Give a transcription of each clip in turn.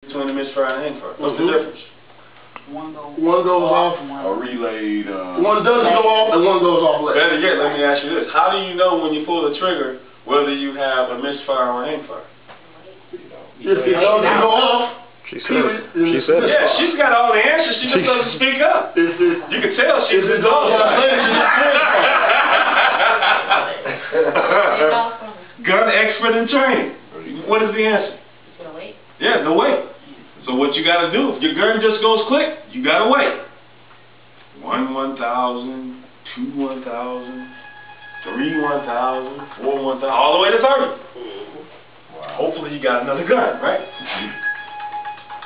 Between the misfire and hangfire. What's the difference? One goes off. A relayed. One doesn't go off and one goes off late. Better yet, let me ask you this. How do you know when you pull the trigger whether you have a misfire or a hangfire? If it doesn't go off, She said it. Yeah, she's got all the answers. She just doesn't speak up. You can tell she's a dog. Gun expert in training. What is the answer? It's gonna wait. Yeah, no wait. So what you gotta do, if your gun just goes click, you gotta wait. 1 1,000, 2 1,000, 3 1,000, 4 1,000, all the way to 30. Wow. Hopefully you got another gun, right?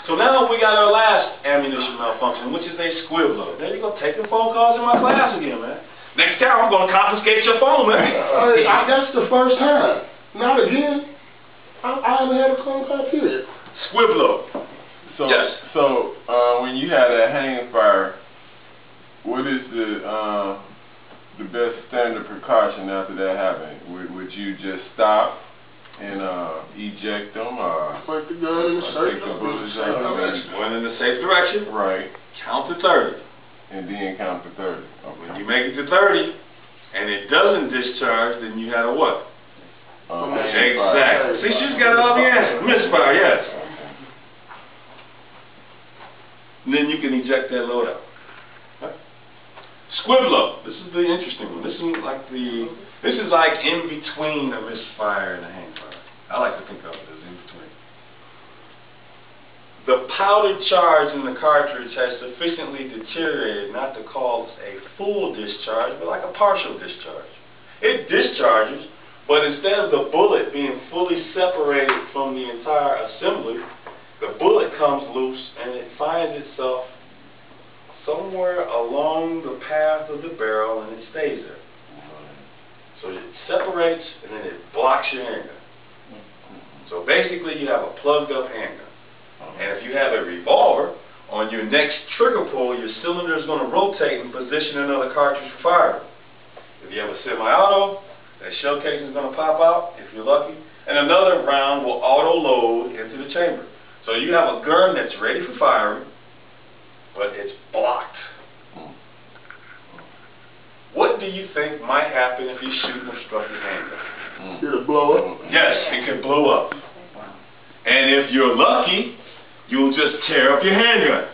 So now we got our last ammunition malfunction, which is a squib load. There you go, taking phone calls in my class again, man. Next time I'm gonna confiscate your phone, man. That's the first time. Not again. I haven't had a phone call period. Squib load. So, yes. So when you have that hangfire, what is the best standard precaution after that happening? Would you just stop and eject them, or put the gun in the safe? take the bullets out? One in the safe direction. Right. Count to 30. And then count to 30. Okay. When you make it to 30 and it doesn't discharge, then you had a what? Exactly. See, she's got all the answers. Misfire, yes. And then you can eject that load out. Right? Squib load. This is the interesting one. This is like in between a misfire and a hangfire. I like to think of it as in between. The powdered charge in the cartridge has sufficiently deteriorated not to cause a full discharge, but like a partial discharge. It discharges, but instead of the bullet being fully separated from the entire assembly, the bullet comes loose and it finds itself somewhere along the path of the barrel and it stays there. So it separates and then it blocks your handgun. So basically you have a plugged up handgun. And if you have a revolver, on your next trigger pull, your cylinder is going to rotate and position another cartridge for firing. If you have a semi-auto, that shell casing is going to pop out, if you're lucky, and another round will auto-load into the chamber. So you have a gun that's ready for firing, but it's blocked. What do you think might happen if you shoot an obstructed handgun? It'll blow up? Yes, it can blow up. And if you're lucky, you'll just tear up your handgun.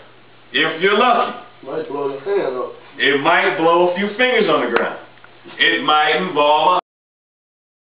If you're lucky. Might blow your hand up. It might blow a few fingers on the ground. It might involve a